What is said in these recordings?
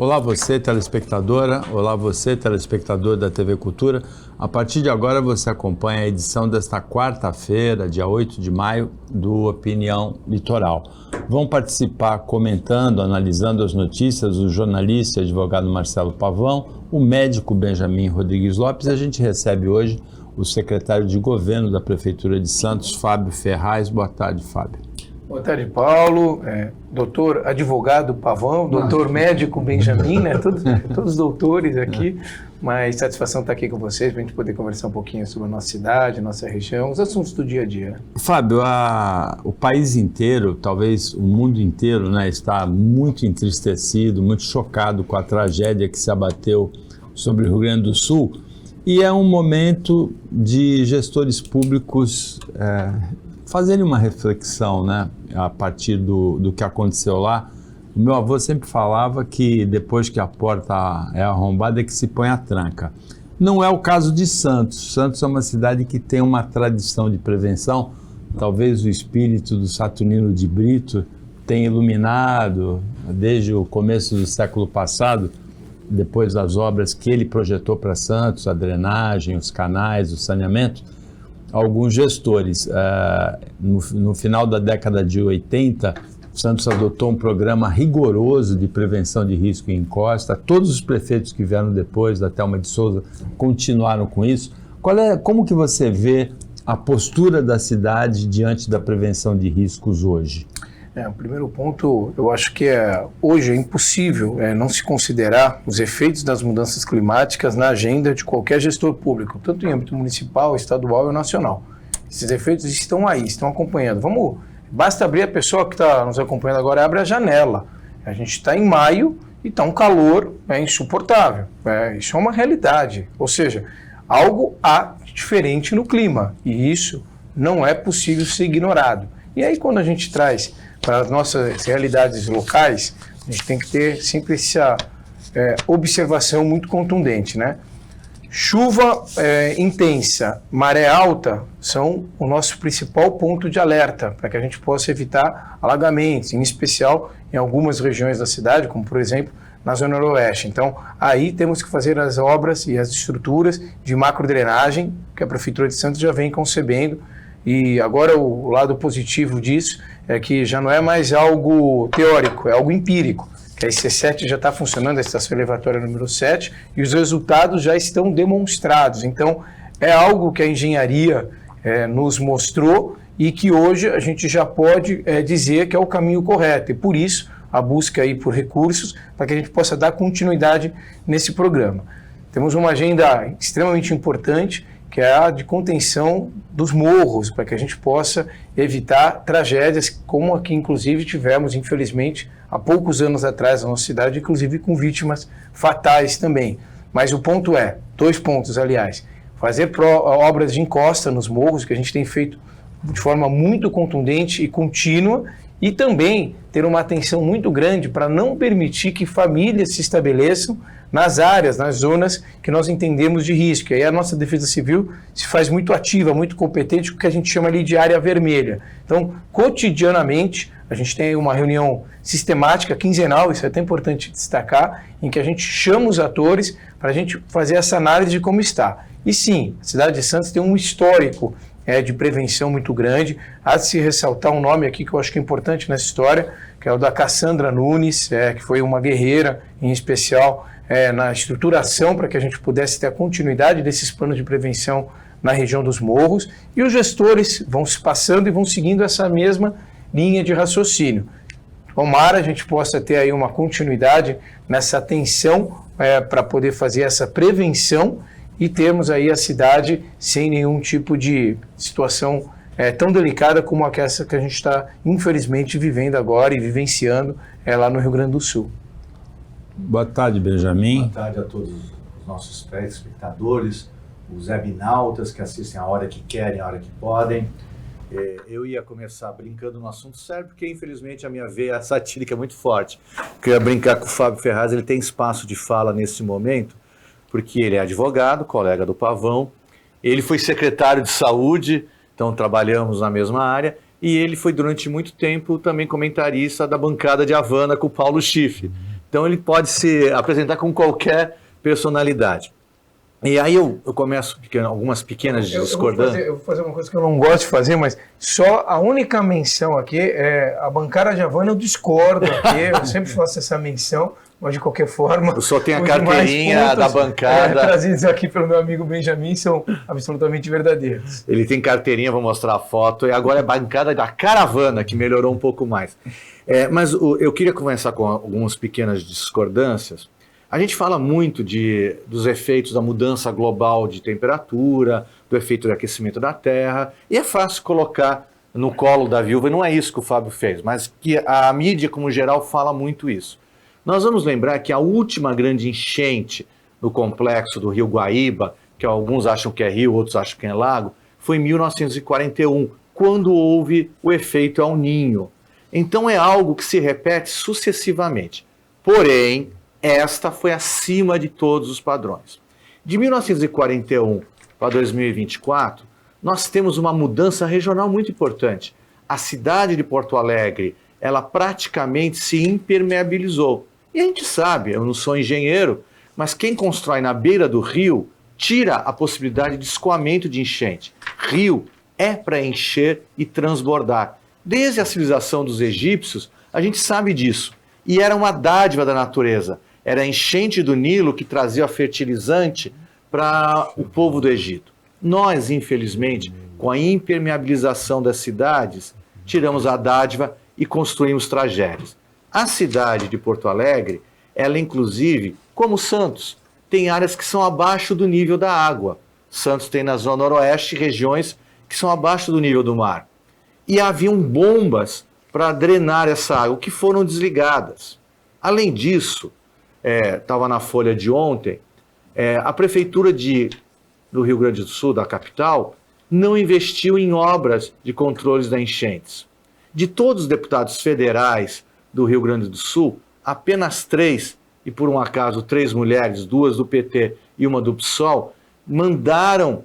Olá você, telespectadora, olá você, telespectador da TV Cultura. A partir de agora você acompanha a edição desta quarta-feira, dia 8 de maio, do Opinião Litoral. Vão participar comentando, analisando as notícias o jornalista e advogado Marcelo Pavão, o médico Benjamin Rodrigues Lopes. A gente recebe hoje o secretário de Governo da Prefeitura de Santos, Fábio Ferraz. Boa tarde, Fábio. Boa tarde, Paulo, doutor advogado Pavão, doutor médico Benjamin, né? Todos doutores aqui, mas satisfação estar aqui com vocês para a gente poder conversar um pouquinho sobre a nossa cidade, a nossa região, os assuntos do dia a dia. Fábio, o país inteiro, talvez o mundo inteiro, né, está muito entristecido, muito chocado com a tragédia que se abateu sobre o Rio Grande do Sul, e é um momento de gestores públicos fazerem uma reflexão, né, a partir do que aconteceu lá. O meu avô sempre falava que depois que a porta é arrombada é que se põe a tranca. Não é o caso de Santos. Santos é uma cidade que tem uma tradição de prevenção. Talvez o espírito do Saturnino de Brito tenha iluminado desde o começo do século passado, depois das obras que ele projetou para Santos, a drenagem, os canais, o saneamento, alguns gestores. No final da década de 80, Santos adotou um programa rigoroso de prevenção de risco em encosta. Todos os prefeitos que vieram depois, da Thelma de Souza, continuaram com isso. Como que você vê a postura da cidade diante da prevenção de riscos hoje? O primeiro ponto, eu acho que hoje é impossível não se considerar os efeitos das mudanças climáticas na agenda de qualquer gestor público, tanto em âmbito municipal, estadual e nacional. Esses efeitos estão aí, estão acompanhando. Basta abrir, a pessoa que está nos acompanhando agora, abre a janela. A gente está em maio e está um calor insuportável. Isso é uma realidade, ou seja, algo há diferente no clima, e isso não é possível ser ignorado. E aí, quando a gente traz para as nossas realidades locais, a gente tem que ter sempre essa observação muito contundente, né? Chuva intensa, maré alta são o nosso principal ponto de alerta para que a gente possa evitar alagamentos, em especial em algumas regiões da cidade, como por exemplo na Zona Noroeste. Então, aí temos que fazer as obras e as estruturas de macrodrenagem que a Prefeitura de Santos já vem concebendo. E agora o lado positivo disso é que já não é mais algo teórico, é algo empírico. Que a IC7 já está funcionando, a estação elevatória número 7, e os resultados já estão demonstrados. Então, é algo que a engenharia nos mostrou e que hoje a gente já pode dizer que é o caminho correto. E por isso, a busca aí por recursos para que a gente possa dar continuidade nesse programa. Temos uma agenda extremamente importante, que é a de contenção dos morros, para que a gente possa evitar tragédias como a que, inclusive, tivemos, infelizmente, há poucos anos atrás na nossa cidade, inclusive com vítimas fatais também. Mas o ponto dois pontos, aliás, fazer obras de encosta nos morros, que a gente tem feito de forma muito contundente e contínua, e também ter uma atenção muito grande para não permitir que famílias se estabeleçam nas áreas, nas zonas que nós entendemos de risco. E aí a nossa Defesa Civil se faz muito ativa, muito competente, com o que a gente chama ali de área vermelha. Então, cotidianamente, a gente tem uma reunião sistemática, quinzenal, isso é até importante destacar, em que a gente chama os atores para a gente fazer essa análise de como está. E sim, a cidade de Santos tem um histórico de prevenção muito grande. Há de se ressaltar um nome aqui que eu acho que é importante nessa história, que é o da Cassandra Nunes, que foi uma guerreira, em especial, na estruturação para que a gente pudesse ter a continuidade desses planos de prevenção na região dos morros, e os gestores vão se passando e vão seguindo essa mesma linha de raciocínio. Tomara a gente possa ter aí uma continuidade nessa atenção para poder fazer essa prevenção e termos aí a cidade sem nenhum tipo de situação tão delicada como essa que a gente está, infelizmente, vivendo agora e vivenciando lá no Rio Grande do Sul. Boa tarde, Benjamin. Boa tarde a todos os nossos telespectadores, os webnautas que assistem a hora que querem, a hora que podem. Eu ia começar brincando no assunto sério, porque infelizmente a minha veia satírica é muito forte. Queria brincar com o Fábio Ferraz, ele tem espaço de fala nesse momento, porque ele é advogado, colega do Pavão, ele foi secretário de saúde, então trabalhamos na mesma área, e ele foi durante muito tempo também comentarista da bancada de Havana com o Paulo Schiff. Então ele pode se apresentar com qualquer personalidade. E aí eu começo algumas pequenas discordâncias. Eu vou fazer uma coisa que eu não gosto de fazer, mas só a única menção aqui é a bancada de Havana, eu discordo aqui, eu sempre faço essa menção, mas de qualquer forma... Eu só tenho a carteirinha da bancada. Trazidos aqui pelo meu amigo Benjamin são absolutamente verdadeiros. Ele tem carteirinha, vou mostrar a foto, e agora é a bancada da caravana, que melhorou um pouco mais. Mas eu queria começar com algumas pequenas discordâncias. A gente fala muito dos efeitos da mudança global de temperatura, do efeito do aquecimento da Terra, e é fácil colocar no colo da viúva, e não é isso que o Fábio fez, mas que a mídia, como geral, fala muito isso. Nós vamos lembrar que a última grande enchente no complexo do Rio Guaíba, que alguns acham que é rio, outros acham que é lago, foi em 1941, quando houve o efeito El Niño. Então é algo que se repete sucessivamente. Porém, esta foi acima de todos os padrões. De 1941 para 2024, nós temos uma mudança regional muito importante. A cidade de Porto Alegre, ela praticamente se impermeabilizou. E a gente sabe, eu não sou engenheiro, mas quem constrói na beira do rio tira a possibilidade de escoamento de enchente. Rio é para encher e transbordar. Desde a civilização dos egípcios, a gente sabe disso. E era uma dádiva da natureza. Era a enchente do Nilo que trazia fertilizante para o povo do Egito. Nós, infelizmente, com a impermeabilização das cidades, tiramos a dádiva e construímos tragédias. A cidade de Porto Alegre, ela inclusive, como Santos, tem áreas que são abaixo do nível da água. Santos tem na zona noroeste regiões que são abaixo do nível do mar. E haviam bombas para drenar essa água, que foram desligadas. Além disso, estava na Folha de ontem, a Prefeitura do Rio Grande do Sul, da capital, não investiu em obras de controles das enchentes. De todos os deputados federais do Rio Grande do Sul, apenas 3, e por um acaso 3 mulheres, 2 do PT e uma do PSOL, mandaram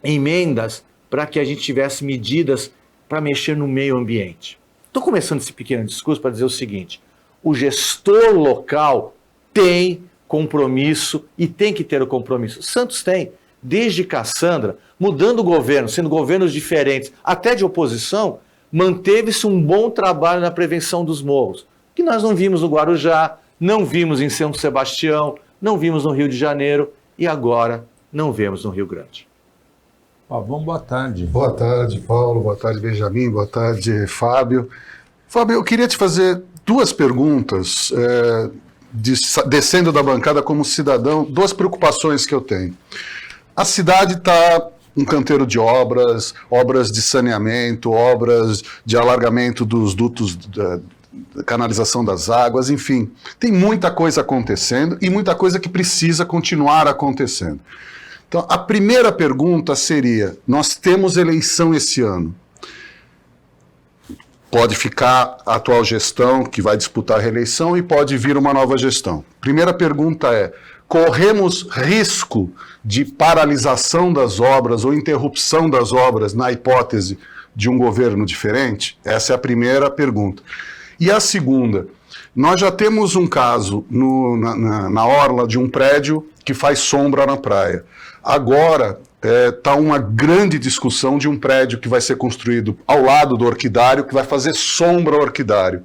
emendas para que a gente tivesse medidas para mexer no meio ambiente. Estou começando esse pequeno discurso para dizer o seguinte: o gestor local tem compromisso e tem que ter o compromisso. Santos tem, desde Cassandra, mudando o governo, sendo governos diferentes, até de oposição, manteve-se um bom trabalho na prevenção dos morros, que nós não vimos no Guarujá, não vimos em São Sebastião, não vimos no Rio de Janeiro e agora não vemos no Rio Grande. Bom, boa tarde. Boa tarde, Paulo. Boa tarde, Benjamin. Boa tarde, Fábio. Fábio, eu queria te fazer 2 perguntas, descendo da bancada como cidadão, 2 preocupações que eu tenho. A cidade está um canteiro de obras, obras de saneamento, obras de alargamento dos dutos da canalização das águas, enfim. Tem muita coisa acontecendo e muita coisa que precisa continuar acontecendo. Então, a primeira pergunta seria: nós temos eleição esse ano. Pode ficar a atual gestão, que vai disputar a reeleição, e pode vir uma nova gestão. Primeira pergunta é: corremos risco de paralisação das obras ou interrupção das obras na hipótese de um governo diferente? Essa é a primeira pergunta. E a segunda: nós já temos um caso na orla de um prédio que faz sombra na praia. Agora está uma grande discussão de um prédio que vai ser construído ao lado do orquidário, que vai fazer sombra ao orquidário.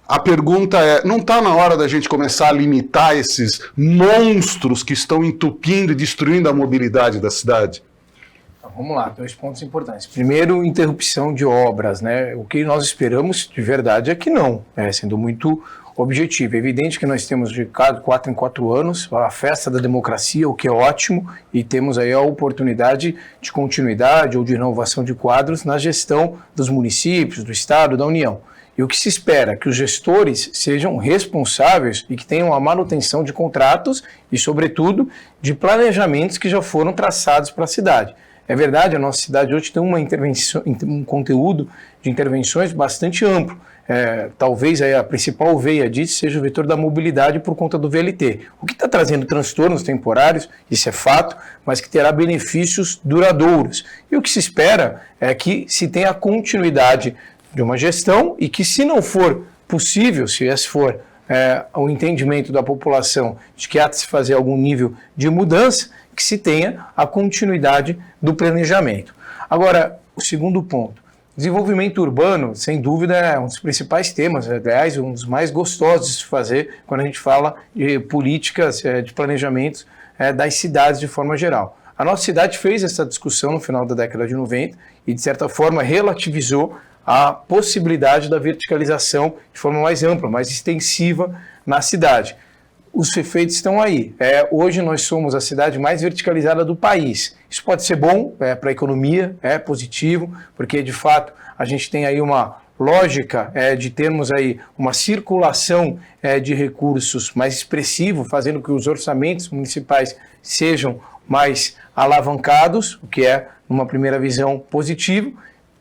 A pergunta é: não está na hora da gente começar a limitar esses monstros que estão entupindo e destruindo a mobilidade da cidade? Vamos lá, 2 pontos importantes. Primeiro, interrupção de obras, né? O que nós esperamos de verdade é que não, sendo muito objetivo. É evidente que nós temos de 4 em 4 anos a festa da democracia, o que é ótimo, e temos aí a oportunidade de continuidade ou de renovação de quadros na gestão dos municípios, do Estado, da União. E o que se espera é que os gestores sejam responsáveis e que tenham a manutenção de contratos e, sobretudo, de planejamentos que já foram traçados para a cidade. É verdade, a nossa cidade hoje tem um conteúdo de intervenções bastante amplo. Talvez aí a principal veia disso seja o vetor da mobilidade por conta do VLT, o que está trazendo transtornos temporários, isso é fato, mas que terá benefícios duradouros. E o que se espera é que se tenha a continuidade de uma gestão e que, se não for possível, se essa for o entendimento da população de que há de se fazer algum nível de mudança, que se tenha a continuidade do planejamento. Agora, o segundo ponto. Desenvolvimento urbano, sem dúvida, é um dos principais temas, aliás, um dos mais gostosos de se fazer quando a gente fala de políticas de planejamento das cidades de forma geral. A nossa cidade fez essa discussão no final da década de 90 e, de certa forma, relativizou a possibilidade da verticalização de forma mais ampla, mais extensiva na cidade. Os efeitos estão aí. Hoje nós somos a cidade mais verticalizada do país. Isso pode ser bom para a economia, é positivo, porque de fato a gente tem aí uma lógica de termos aí uma circulação de recursos mais expressivo, fazendo que os orçamentos municipais sejam mais alavancados, o que é, numa primeira visão, positivo.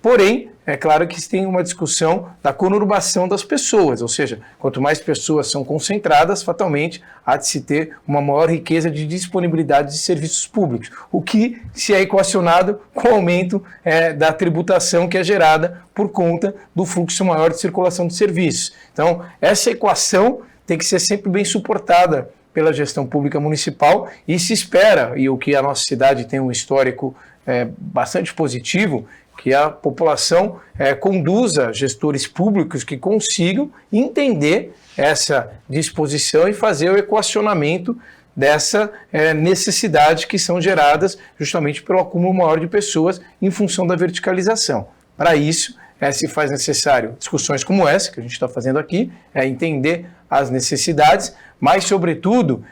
Porém, é claro que tem uma discussão da conurbação das pessoas, ou seja, quanto mais pessoas são concentradas, fatalmente há de se ter uma maior riqueza de disponibilidade de serviços públicos, o que se é equacionado com o aumento da tributação que é gerada por conta do fluxo maior de circulação de serviços. Então, essa equação tem que ser sempre bem suportada pela gestão pública municipal e se espera, e o que a nossa cidade tem um histórico bastante positivo, que a população conduza gestores públicos que consigam entender essa disposição e fazer o equacionamento dessa necessidade que são geradas justamente pelo acúmulo maior de pessoas em função da verticalização. Para isso, se faz necessário discussões como essa que a gente está fazendo aqui, entender as necessidades, mas, sobretudo,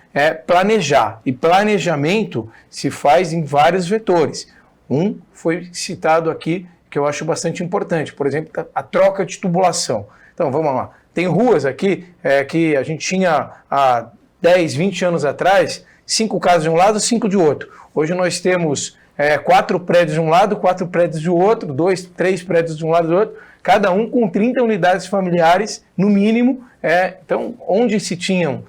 planejar. E planejamento se faz em vários vetores. Um foi citado aqui, que eu acho bastante importante, por exemplo, a troca de tubulação. Então, vamos lá. Tem ruas aqui que a gente tinha há 10, 20 anos atrás, 5 casas de um lado, 5 de outro. Hoje nós temos 4 prédios de um lado, 4 prédios do outro, 2, 3 prédios de um lado e do outro, cada um com 30 unidades familiares, no mínimo. Então, onde se tinham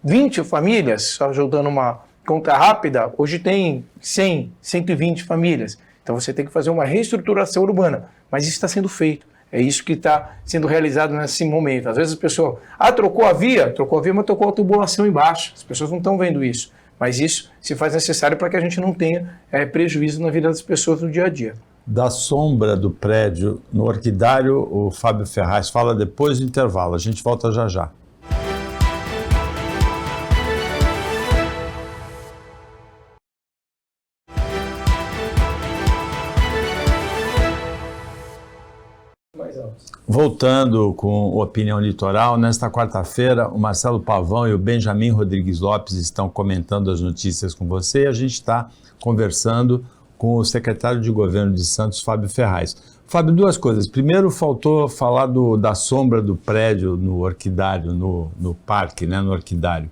20 famílias, só ajudando uma conta rápida, hoje tem 100, 120 famílias. Então você tem que fazer uma reestruturação urbana, mas isso está sendo feito. É isso que está sendo realizado nesse momento. Às vezes a pessoa, trocou a via, mas trocou a tubulação embaixo. As pessoas não estão vendo isso. Mas isso se faz necessário para que a gente não tenha prejuízo na vida das pessoas no dia a dia. Da sombra do prédio no Orquidário, o Fábio Ferraz fala depois do intervalo. A gente volta já já. Voltando com o Opinião Litoral, nesta quarta-feira, o Marcelo Pavão e o Benjamin Rodrigues Lopes estão comentando as notícias com você e a gente está conversando com o secretário de Governo de Santos, Fábio Ferraz. Fábio, duas coisas. Primeiro, faltou falar da sombra do prédio no Orquidário, no parque, no Orquidário.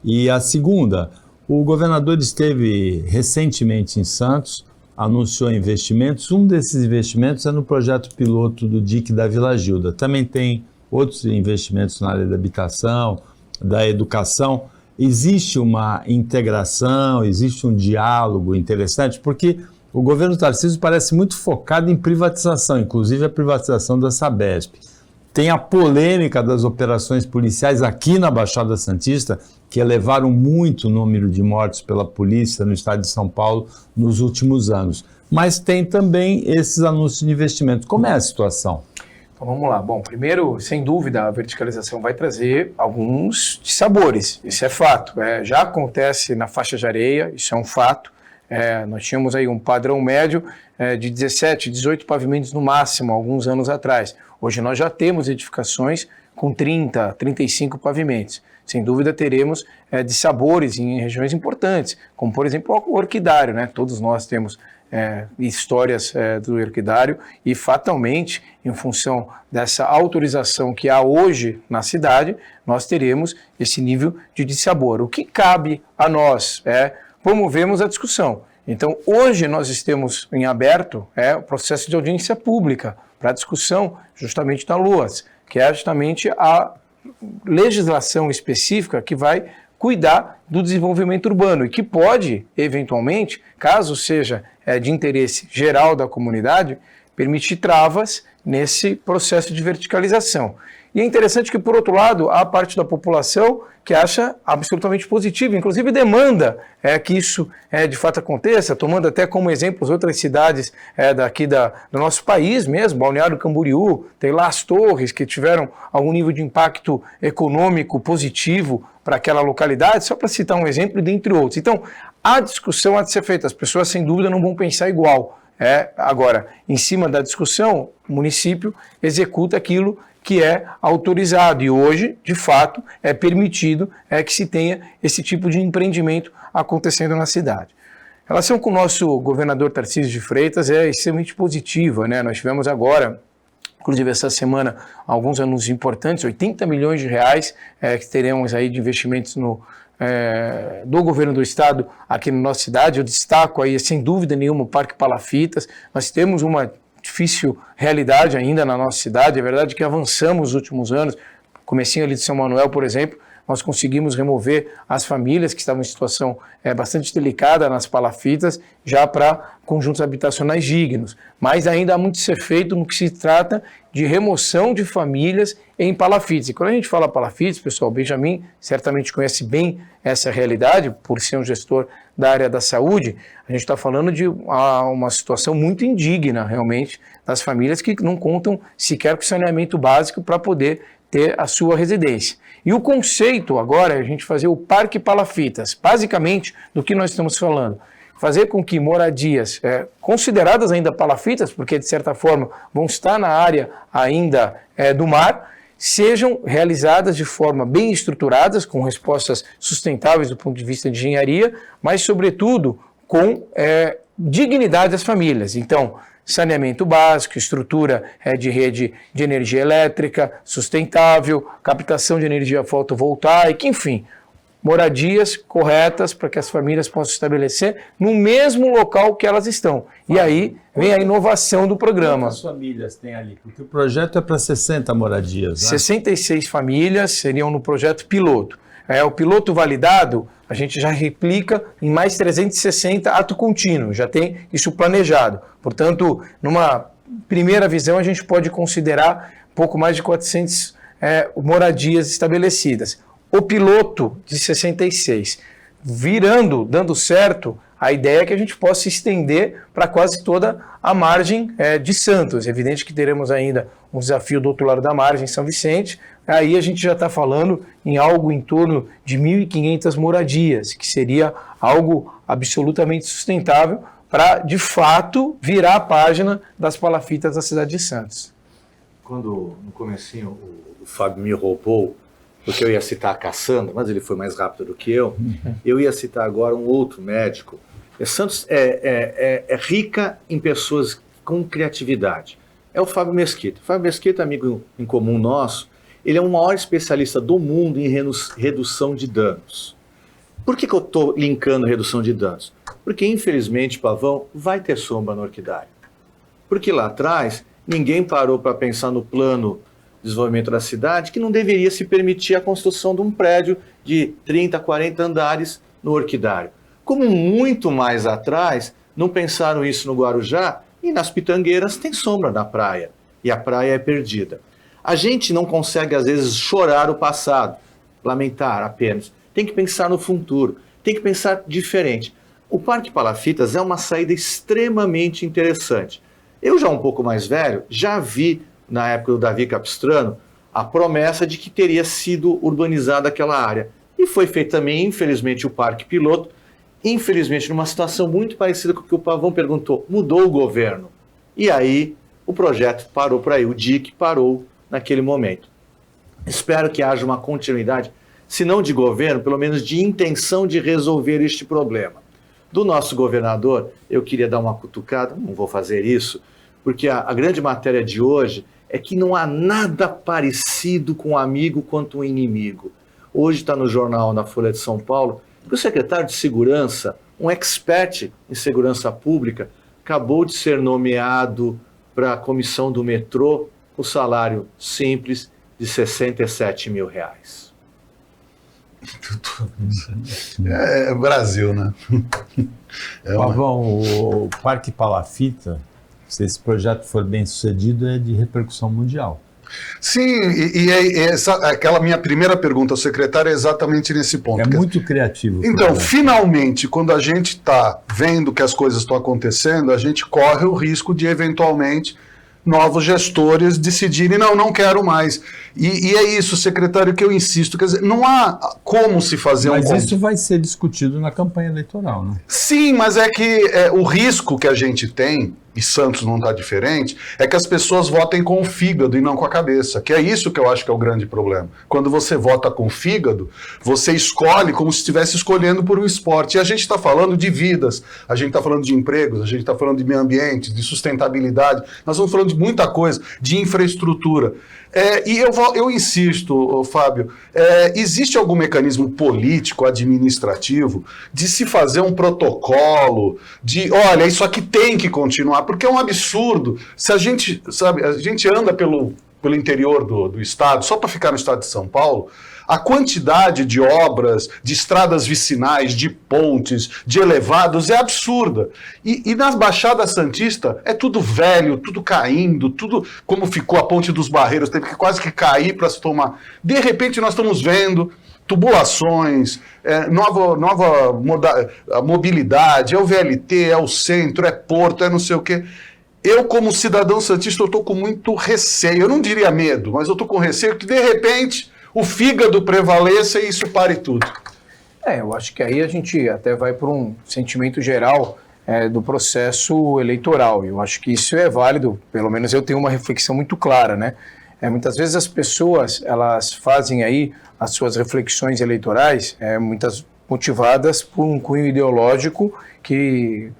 E a segunda, o governador esteve recentemente em Santos, anunciou investimentos. Um desses investimentos é no projeto piloto do DIC da Vila Gilda. Também tem outros investimentos na área da habitação, da educação. Existe uma integração, existe um diálogo interessante, porque o governo Tarcísio parece muito focado em privatização, inclusive a privatização da Sabesp. Tem a polêmica das operações policiais aqui na Baixada Santista, que elevaram muito o número de mortes pela polícia no estado de São Paulo nos últimos anos. Mas tem também esses anúncios de investimento. Como é a situação? Então vamos lá. Bom, primeiro, sem dúvida, a verticalização vai trazer alguns dissabores. Isso é fato. Já acontece na faixa de areia, isso é um fato. Nós tínhamos aí um padrão médio de 17, 18 pavimentos no máximo, alguns anos atrás. Hoje nós já temos edificações com 30, 35 pavimentos. Sem dúvida teremos dissabores em regiões importantes, como por exemplo o Orquidário, Todos nós temos histórias do Orquidário e fatalmente, em função dessa autorização que há hoje na cidade, nós teremos esse nível de dissabor. O que cabe a nós promovermos a discussão. Então, hoje nós estamos em aberto o processo de audiência pública para a discussão justamente da LOAS, que é justamente a legislação específica que vai cuidar do desenvolvimento urbano e que pode, eventualmente, caso seja de interesse geral da comunidade, permitir travas nesse processo de verticalização. E é interessante que, por outro lado, há parte da população que acha absolutamente positivo, inclusive demanda que isso de fato aconteça, tomando até como exemplos outras cidades daqui do nosso país mesmo, Balneário Camboriú, tem lá as torres que tiveram algum nível de impacto econômico positivo para aquela localidade, só para citar um exemplo, dentre outros. Então, a discussão há de ser feita, as pessoas sem dúvida não vão pensar igual. Agora, em cima da discussão, o município executa aquilo que é autorizado e hoje, de fato, é permitido que se tenha esse tipo de empreendimento acontecendo na cidade. A relação com o nosso governador Tarcísio de Freitas é extremamente positiva, né? Nós tivemos agora, inclusive essa semana, alguns anúncios importantes, 80 milhões de reais que teremos aí de investimentos do governo do estado aqui na nossa cidade. Eu destaco aí, sem dúvida nenhuma, o Parque Palafitas. Nós temos uma difícil realidade ainda na nossa cidade. É verdade que avançamos nos últimos anos. Comecinho ali de São Manuel, por exemplo, nós conseguimos remover as famílias que estavam em situação bastante delicada nas palafitas, já para conjuntos habitacionais dignos. Mas ainda há muito a ser feito no que se trata de remoção de famílias em palafitas. E quando a gente fala palafitas, pessoal, o Benjamin certamente conhece bem essa realidade, por ser um gestor da área da saúde. A gente está falando de uma situação muito indigna, realmente, das famílias que não contam sequer com saneamento básico para poder ter a sua residência. E o conceito agora é a gente fazer o Parque Palafitas. Basicamente, do que nós estamos falando, fazer com que moradias consideradas ainda palafitas, porque de certa forma vão estar na área ainda do mar, sejam realizadas de forma bem estruturadas, com respostas sustentáveis do ponto de vista de engenharia, mas sobretudo com dignidade às famílias. Então, saneamento básico, estrutura de rede de energia elétrica sustentável, captação de energia fotovoltaica, enfim, moradias corretas para que as famílias possam estabelecer no mesmo local que elas estão. E aí vem a inovação do programa. Quantas famílias tem ali? Porque o projeto é para 60 moradias, né? 66 famílias seriam no projeto piloto. O piloto validado, a gente já replica em mais 360 ato contínuo, já tem isso planejado. Portanto, numa primeira visão, a gente pode considerar pouco mais de 400 moradias estabelecidas. O piloto de 66, dando certo, a ideia é que a gente possa estender para quase toda a margem de Santos. É evidente que teremos ainda um desafio do outro lado da margem, São Vicente. Aí a gente já está falando em algo em torno de 1.500 moradias, que seria algo absolutamente sustentável para, de fato, virar a página das palafitas da cidade de Santos. Quando, no comecinho, o Fábio me roubou, porque eu ia citar a Cassandra, mas ele foi mais rápido do que eu ia citar agora um outro médico. Santos é rica em pessoas com criatividade. É o Fábio Mesquita. O Fábio Mesquita, amigo em comum nosso, ele é o maior especialista do mundo em redução de danos. Por que eu estou linkando redução de danos? Porque, infelizmente, Pavão, vai ter sombra no orquidário. Porque lá atrás, ninguém parou para pensar no plano de desenvolvimento da cidade que não deveria se permitir a construção de um prédio de 30, 40 andares no orquidário. Como muito mais atrás, não pensaram isso no Guarujá, e nas Pitangueiras tem sombra na praia, e a praia é perdida. A gente não consegue, às vezes, chorar o passado, lamentar apenas. Tem que pensar no futuro, tem que pensar diferente. O Parque Palafitas é uma saída extremamente interessante. Eu, já um pouco mais velho, já vi, na época do Davi Capistrano, a promessa de que teria sido urbanizada aquela área. E foi feito também, infelizmente, o Parque Piloto, infelizmente, numa situação muito parecida com o que o Pavão perguntou, mudou o governo. E aí, o projeto parou por aí, o DIC parou naquele momento. Espero que haja uma continuidade, se não de governo, pelo menos de intenção de resolver este problema. Do nosso governador, eu queria dar uma cutucada, não vou fazer isso, porque a grande matéria de hoje é que não há nada parecido com um amigo quanto um inimigo. Hoje está no jornal, na Folha de São Paulo, que o secretário de Segurança, um expert em segurança pública, acabou de ser nomeado para a comissão do metrô com salário simples de R$67 mil. É Brasil, né? Pavão, o Parque Palafita Se esse projeto for bem sucedido, é de repercussão mundial. Sim, aquela minha primeira pergunta ao secretário é exatamente nesse ponto. É muito criativo. Então, finalmente, quando a gente está vendo que as coisas estão acontecendo, a gente corre o risco de, eventualmente, novos gestores decidirem, não quero mais. E é isso, secretário, que eu insisto. Quer dizer, não há como se fazer Mas isso vai ser discutido na campanha eleitoral, né? Sim, mas é que o risco que a gente tem, e Santos não está diferente, é que as pessoas votem com o fígado e não com a cabeça, que é isso que eu acho que é o grande problema. Quando você vota com o fígado, você escolhe como se estivesse escolhendo por um esporte. E a gente está falando de vidas, a gente está falando de empregos, a gente está falando de meio ambiente, de sustentabilidade, nós estamos falando de muita coisa, de infraestrutura. E eu insisto, Fábio, existe algum mecanismo político, administrativo, de se fazer um protocolo, de, olha, isso aqui tem que continuar, porque é um absurdo. Se a gente, sabe, a gente anda pelo interior do estado, só para ficar no estado de São Paulo, a quantidade de obras, de estradas vicinais, de pontes, de elevados é absurda. E nas Baixadas Santista é tudo velho, tudo caindo, tudo como ficou a Ponte dos Barreiros, teve que quase que cair para se tomar. De repente nós estamos vendo tubulações, nova mobilidade, é o VLT, é o centro, é porto, é não sei o quê. Eu, como cidadão santista, eu estou com muito receio, eu não diria medo, mas eu estou com receio que, de repente, o fígado prevaleça e isso pare tudo. Eu acho que aí a gente até vai para um sentimento geral do processo eleitoral. Eu acho que isso é válido, pelo menos eu tenho uma reflexão muito clara, né? Muitas vezes as pessoas, elas fazem aí as suas reflexões eleitorais, muitas motivadas por um cunho ideológico que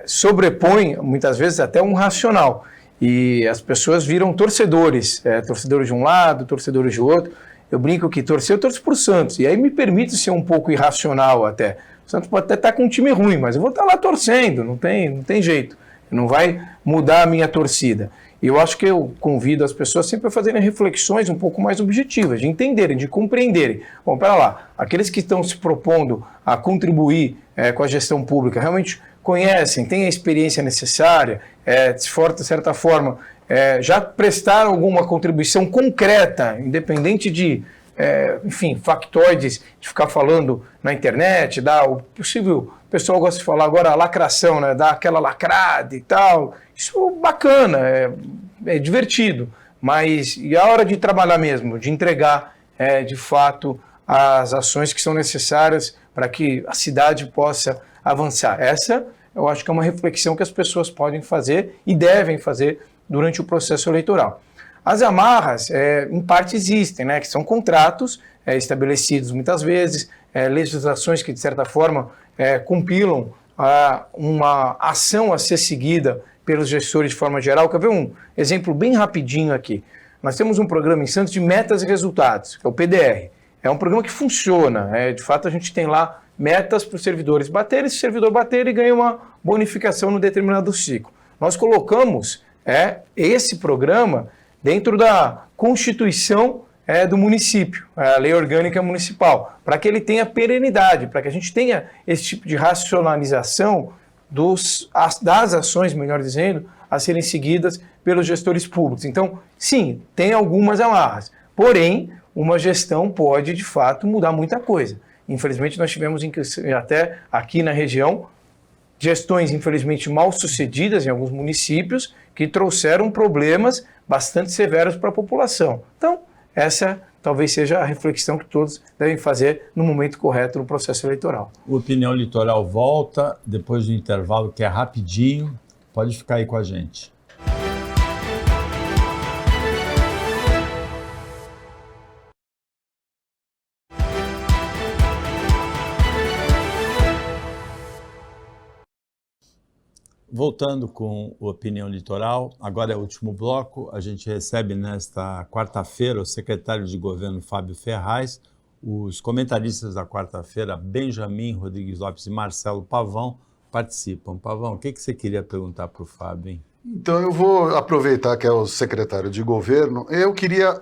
sobrepõe, muitas vezes, até um racional. E as pessoas viram torcedores, torcedores de um lado, torcedores de outro. Eu brinco que eu torço para o Santos, e aí me permite ser um pouco irracional até. O Santos pode até estar com um time ruim, mas eu vou estar lá torcendo, não tem jeito. Não vai mudar a minha torcida. E eu acho que eu convido as pessoas sempre a fazerem reflexões um pouco mais objetivas, de entenderem, de compreenderem. Bom, pera lá, aqueles que estão se propondo a contribuir com a gestão pública realmente conhecem, têm a experiência necessária, de certa forma, já prestaram alguma contribuição concreta, independente de, factoides, de ficar falando na internet, o pessoal gosta de falar agora a lacração, né, dar aquela lacrada e tal. Isso é bacana, é divertido, mas e a hora de trabalhar mesmo, de entregar de fato as ações que são necessárias para que a cidade possa avançar? Essa eu acho que é uma reflexão que as pessoas podem fazer e devem fazer durante o processo eleitoral. As amarras, em parte, existem, né, que são contratos estabelecidos muitas vezes, legislações que, de certa forma, compilam uma ação a ser seguida pelos gestores de forma geral. Quer ver um exemplo bem rapidinho aqui? Nós temos um programa em Santos de metas e resultados, que é o PDR. É um programa que funciona, de fato a gente tem lá metas para os servidores baterem, se o servidor bater ele ganha uma bonificação no determinado ciclo. Nós colocamos esse programa dentro da Constituição do município, a Lei Orgânica Municipal, para que ele tenha perenidade, para que a gente tenha esse tipo de racionalização das ações, melhor dizendo, a serem seguidas pelos gestores públicos. Então, sim, tem algumas amarras, porém, uma gestão pode, de fato, mudar muita coisa. Infelizmente, nós tivemos até aqui na região gestões, infelizmente, mal sucedidas em alguns municípios que trouxeram problemas bastante severos para a população. Então, essa talvez seja a reflexão que todos devem fazer no momento correto no processo eleitoral. O Opinião Litoral volta depois do intervalo, que é rapidinho. Pode ficar aí com a gente. Voltando com o Opinião Litoral, agora é o último bloco. A gente recebe nesta quarta-feira o secretário de Governo Fábio Ferraz, os comentaristas da quarta-feira, Benjamin Rodrigues Lopes e Marcelo Pavão, participam. Pavão, o que você queria perguntar para o Fábio, hein? Então eu vou aproveitar que é o secretário de Governo. Eu queria,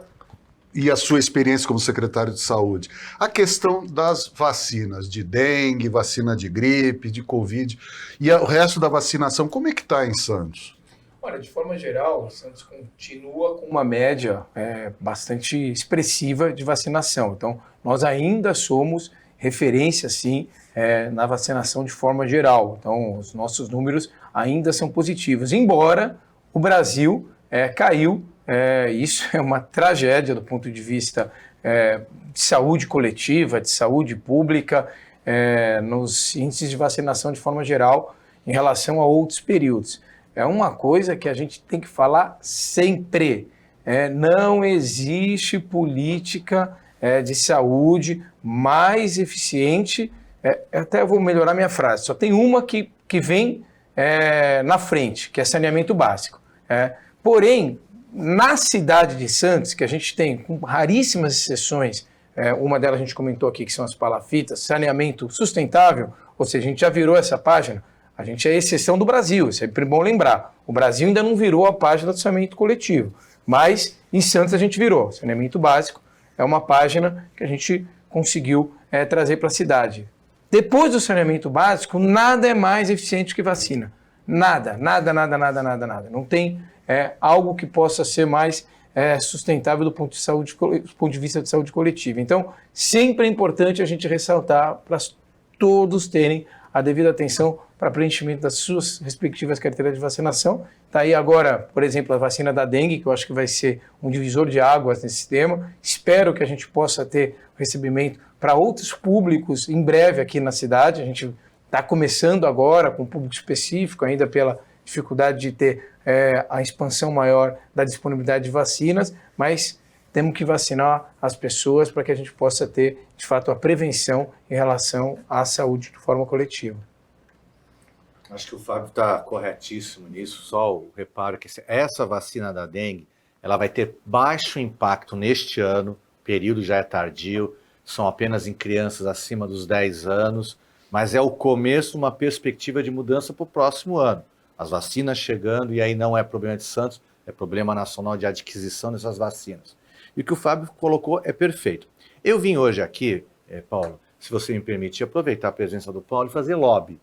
e a sua experiência como secretário de Saúde, a questão das vacinas, de dengue, vacina de gripe, de Covid, e o resto da vacinação, como é que está em Santos? Olha, de forma geral, o Santos continua com uma média bastante expressiva de vacinação. Então, nós ainda somos referência, sim, na vacinação de forma geral. Então, os nossos números ainda são positivos, embora o Brasil caiu. Isso é uma tragédia do ponto de vista de saúde coletiva, de saúde pública, nos índices de vacinação de forma geral em relação a outros períodos. É uma coisa que a gente tem que falar sempre. Não existe política de saúde mais eficiente. Até vou melhorar minha frase. Só tem uma que vem na frente, que é saneamento básico. Porém, na cidade de Santos, que a gente tem, com raríssimas exceções, uma delas a gente comentou aqui, que são as palafitas, saneamento sustentável, ou seja, a gente já virou essa página. A gente é a exceção do Brasil, é sempre bom lembrar. O Brasil ainda não virou a página do saneamento coletivo, mas em Santos a gente virou. Saneamento básico é uma página que a gente conseguiu trazer para a cidade. Depois do saneamento básico, nada é mais eficiente que vacina. Nada. Não tem algo que possa ser mais sustentável do ponto de vista de saúde coletiva. Então, sempre é importante a gente ressaltar para todos terem a devida atenção para preenchimento das suas respectivas carteiras de vacinação. Está aí agora, por exemplo, a vacina da dengue, que eu acho que vai ser um divisor de águas nesse tema. Espero que a gente possa ter recebimento para outros públicos em breve aqui na cidade. A gente está começando agora com um público específico, ainda pela dificuldade de ter a expansão maior da disponibilidade de vacinas, mas temos que vacinar as pessoas para que a gente possa ter, de fato, a prevenção em relação à saúde de forma coletiva. Acho que o Fábio está corretíssimo nisso, só o reparo que essa vacina da dengue, ela vai ter baixo impacto neste ano, o período já é tardio, são apenas em crianças acima dos 10 anos, mas é o começo de uma perspectiva de mudança para o próximo ano. As vacinas chegando, e aí não é problema de Santos, é problema nacional de adquisição dessas vacinas. E o que o Fábio colocou é perfeito. Eu vim hoje aqui, Paulo, se você me permitir, aproveitar a presença do Paulo e fazer lobby.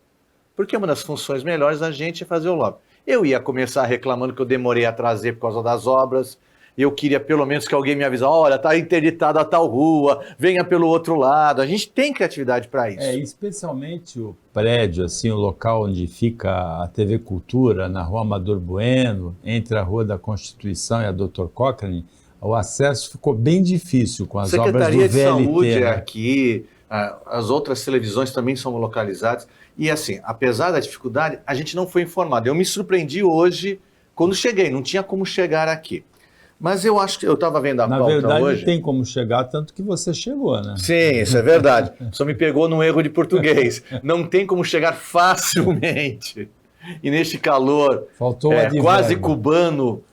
Porque uma das funções melhores da gente é fazer o lobby. Eu ia começar reclamando que eu demorei a trazer por causa das obras. Eu queria pelo menos que alguém me avisasse, olha, está interditada a tal rua, venha pelo outro lado. A gente tem criatividade para isso. Especialmente o prédio, assim, o local onde fica a TV Cultura, na Rua Amador Bueno, entre a Rua da Constituição e a Dr. Cochrane, o acesso ficou bem difícil com as obras do VLT. Secretaria de Saúde é aqui, as outras televisões também são localizadas. E assim, apesar da dificuldade, a gente não foi informado. Eu me surpreendi hoje quando cheguei, não tinha como chegar aqui. Mas eu acho que eu estava vendo a pauta hoje. Na verdade, tem como chegar, tanto que você chegou, né? Sim, isso é verdade. Só me pegou num erro de português. Não tem como chegar facilmente. E neste calor quase cubano,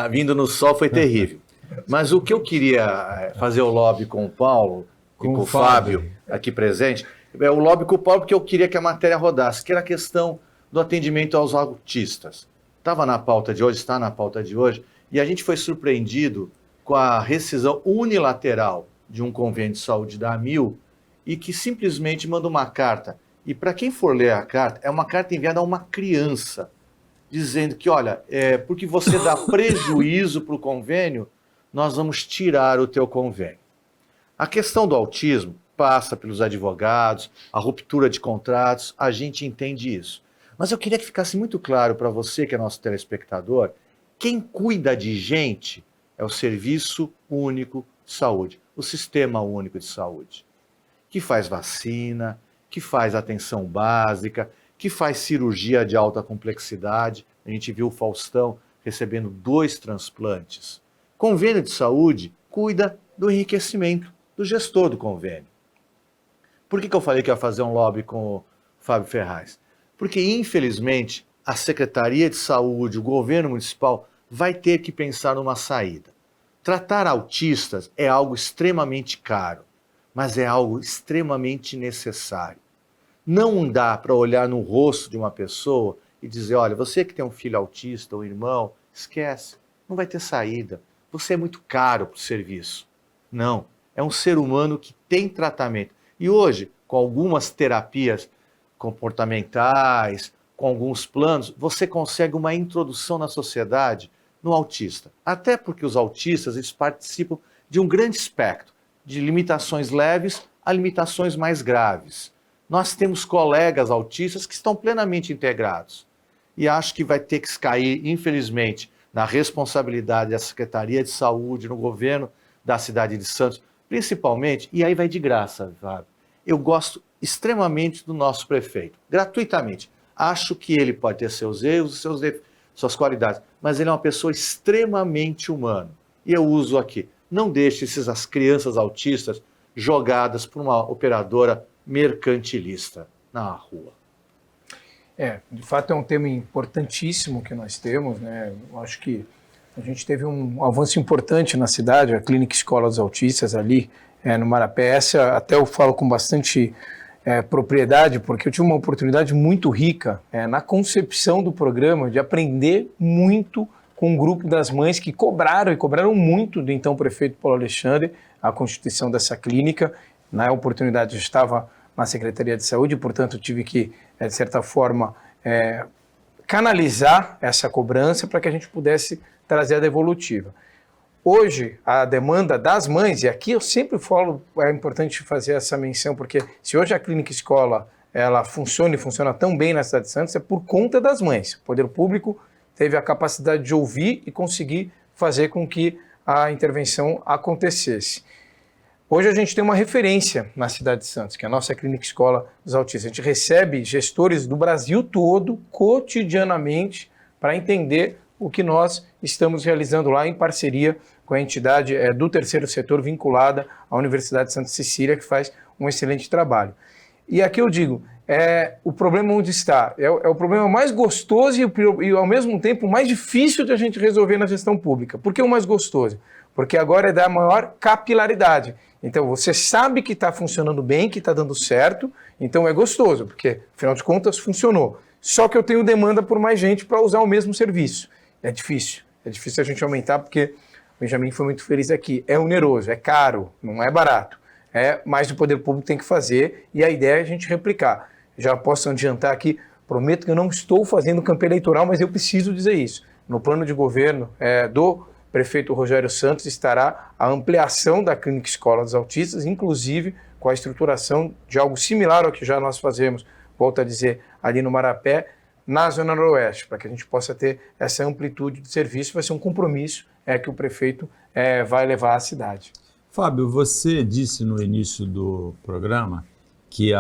vindo no sol, foi terrível. Mas o que eu queria fazer o lobby com o Paulo e com o Fábio aqui presente, é o lobby com o Paulo porque eu queria que a matéria rodasse, que era a questão do atendimento aos autistas. Estava na pauta de hoje, está na pauta de hoje, e a gente foi surpreendido com a rescisão unilateral de um convênio de saúde da AMIL e que simplesmente manda uma carta. E para quem for ler a carta, é uma carta enviada a uma criança, dizendo que, olha, porque você dá prejuízo para o convênio, nós vamos tirar o teu convênio. A questão do autismo passa pelos advogados, a ruptura de contratos, a gente entende isso. Mas eu queria que ficasse muito claro para você, que é nosso telespectador, quem cuida de gente é o Serviço Único de Saúde, o Sistema Único de Saúde, que faz vacina, que faz atenção básica, que faz cirurgia de alta complexidade. A gente viu o Faustão recebendo 2 transplantes. Convênio de saúde cuida do enriquecimento do gestor do convênio. Por que eu falei que ia fazer um lobby com o Fábio Ferraz? Porque, infelizmente, a Secretaria de Saúde, o governo municipal, vai ter que pensar numa saída. Tratar autistas é algo extremamente caro, mas é algo extremamente necessário. Não dá para olhar no rosto de uma pessoa e dizer, olha, você que tem um filho autista, um irmão, esquece, não vai ter saída. Você é muito caro para o serviço. Não, é um ser humano que tem tratamento. E hoje, com algumas terapias comportamentais, com alguns planos, você consegue uma introdução na sociedade no autista. Até porque os autistas, eles participam de um grande espectro, de limitações leves a limitações mais graves. Nós temos colegas autistas que estão plenamente integrados. E acho que vai ter que cair, infelizmente, na responsabilidade da Secretaria de Saúde, no governo da cidade de Santos, principalmente, e aí vai de graça, Fábio. Eu gosto extremamente do nosso prefeito, gratuitamente. Acho que ele pode ter seus erros, suas qualidades, mas ele é uma pessoa extremamente humana. E eu uso aqui, não deixe essas crianças autistas jogadas por uma operadora mercantilista na rua. De fato é um tema importantíssimo que nós temos, né? Eu acho que a gente teve um avanço importante na cidade, a Clínica Escola dos Autistas ali no Marapé. Essa até eu falo com bastante propriedade, porque eu tive uma oportunidade muito rica na concepção do programa, de aprender muito com um grupo das mães que cobraram muito do então prefeito Paulo Alexandre a constituição dessa clínica. Na oportunidade eu estava na Secretaria de Saúde, portanto tive que, de certa forma, canalizar essa cobrança para que a gente pudesse trazer a devolutiva. Hoje, a demanda das mães, e aqui eu sempre falo, é importante fazer essa menção, porque se hoje a Clínica Escola ela funciona e funciona tão bem na cidade de Santos, é por conta das mães. O poder público teve a capacidade de ouvir e conseguir fazer com que a intervenção acontecesse. Hoje a gente tem uma referência na cidade de Santos, que é a nossa Clínica Escola dos Autistas. A gente recebe gestores do Brasil todo, cotidianamente, para entender o que nós estamos realizando lá em parceria com a entidade do terceiro setor vinculada à Universidade de Santa Cecília, que faz um excelente trabalho. E aqui eu digo, o problema onde está? É o problema mais gostoso e ao mesmo tempo mais difícil de a gente resolver na gestão pública. Por que o mais gostoso? Porque agora é da maior capilaridade. Então você sabe que está funcionando bem, que está dando certo, então é gostoso, porque afinal de contas funcionou. Só que eu tenho demanda por mais gente para usar o mesmo serviço. É difícil a gente aumentar, porque o Benjamin foi muito feliz aqui. É oneroso, é caro, não é barato. Mas o poder público tem que fazer e a ideia é a gente replicar. Já posso adiantar aqui, prometo que eu não estou fazendo campanha eleitoral, mas eu preciso dizer isso. No plano de governo do prefeito Rogério Santos estará a ampliação da Clínica Escola dos Autistas, inclusive com a estruturação de algo similar ao que já nós fazemos, volto a dizer, ali no Marapé, na Zona Noroeste, para que a gente possa ter essa amplitude de serviço. Vai ser um compromisso que o prefeito vai levar à cidade. Fábio, você disse no início do programa que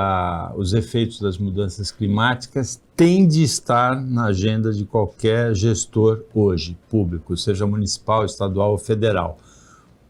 os efeitos das mudanças climáticas têm de estar na agenda de qualquer gestor hoje, público, seja municipal, estadual ou federal.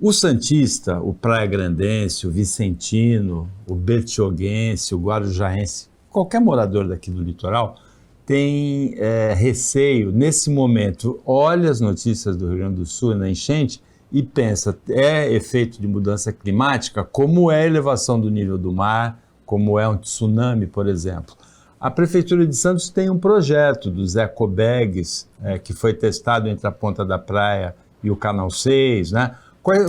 O santista, o praia-grandense, o vicentino, o bertioguense, o guarujaense, qualquer morador daqui do litoral tem receio, nesse momento, olha as notícias do Rio Grande do Sul na enchente e pensa, é efeito de mudança climática, como é a elevação do nível do mar, como é um tsunami, por exemplo. A Prefeitura de Santos tem um projeto dos ecobags, que foi testado entre a Ponta da Praia e o Canal 6, né?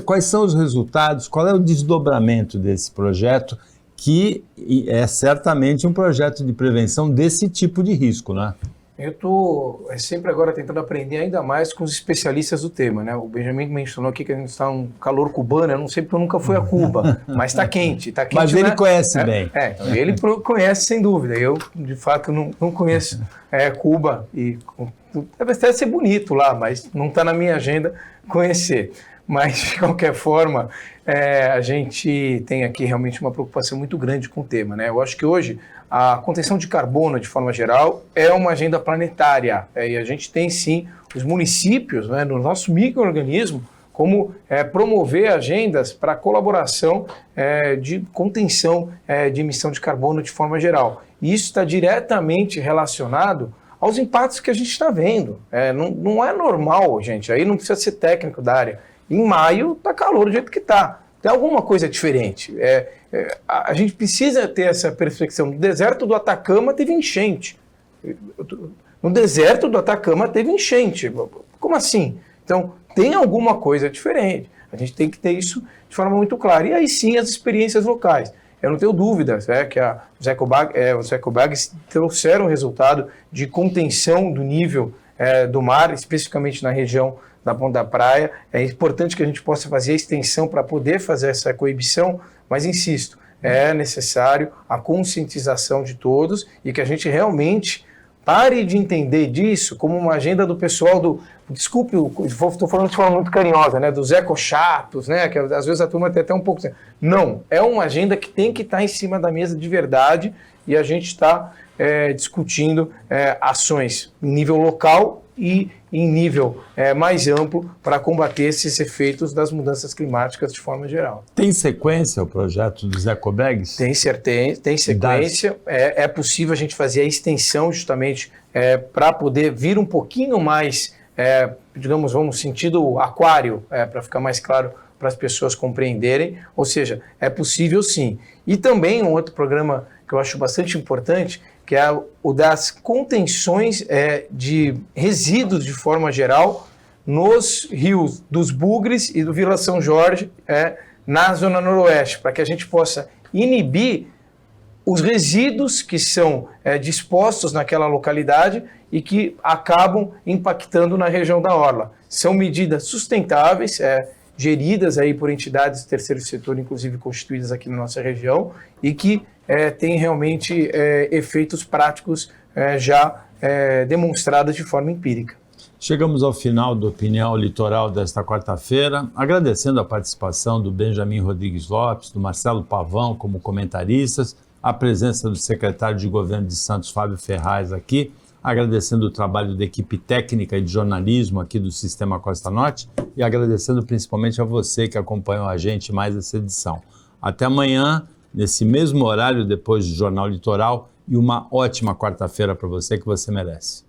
Quais são os resultados, qual é o desdobramento desse projeto, que é certamente um projeto de prevenção desse tipo de risco, né? Eu estou sempre agora tentando aprender ainda mais com os especialistas do tema, né? O Benjamin mencionou aqui que a gente está um calor cubano, eu não sei porque eu nunca fui a Cuba, mas está quente. Mas ele conhece bem. Ele conhece sem dúvida, eu de fato não conheço Cuba, e deve até ser bonito lá, mas não está na minha agenda conhecer. Mas, de qualquer forma, a gente tem aqui realmente uma preocupação muito grande com o tema, né? Eu acho que hoje a contenção de carbono, de forma geral, é uma agenda planetária. E a gente tem, sim, os municípios, né, no nosso micro-organismo, como promover agendas para colaboração de contenção de emissão de carbono de forma geral. E isso está diretamente relacionado aos impactos que a gente está vendo. Não é normal, gente, aí não precisa ser técnico da área. Em maio está calor do jeito que está. Tem alguma coisa diferente. A gente precisa ter essa percepção. No deserto do Atacama teve enchente. No deserto do Atacama teve enchente. Como assim? Então, tem alguma coisa diferente. A gente tem que ter isso de forma muito clara. E aí sim, as experiências locais. eu não tenho dúvidas que os ecobags trouxeram resultado de contenção do nível do mar, especificamente na região da Ponta da Praia. É importante que a gente possa fazer a extensão para poder fazer essa coibição, mas insisto, é necessário a conscientização de todos e que a gente realmente pare de entender disso como uma agenda do pessoal desculpe, estou falando de forma muito carinhosa, né, dos ecochatos, né, que às vezes a turma tem até um pouco... Não, é uma agenda que tem que estar em cima da mesa de verdade e a gente está discutindo ações em nível local e em nível mais amplo para combater esses efeitos das mudanças climáticas de forma geral. Tem sequência o projeto dos ecobags? Tem sequência. É possível a gente fazer a extensão justamente para poder vir um pouquinho mais, digamos, vamos sentido aquário, para ficar mais claro para as pessoas compreenderem. Ou seja, é possível sim. E também um outro programa que eu acho bastante importante, que é o das contenções de resíduos de forma geral nos rios dos Bugres e do Vila São Jorge, na Zona Noroeste, para que a gente possa inibir os resíduos que são dispostos naquela localidade e que acabam impactando na região da orla. São medidas sustentáveis, geridas aí por entidades do terceiro setor, inclusive constituídas aqui na nossa região, e que têm realmente efeitos práticos já demonstrados de forma empírica. Chegamos ao final do Opinião Litoral desta quarta-feira, agradecendo a participação do Benjamin Rodrigues Lopes, do Marcelo Pavão como comentaristas, a presença do secretário de Governo de Santos, Fábio Ferraz, aqui, agradecendo o trabalho da equipe técnica e de jornalismo aqui do Sistema Costa Norte e agradecendo principalmente a você que acompanhou a gente mais essa edição. Até amanhã, nesse mesmo horário, depois do Jornal Litoral, e uma ótima quarta-feira para você que você merece.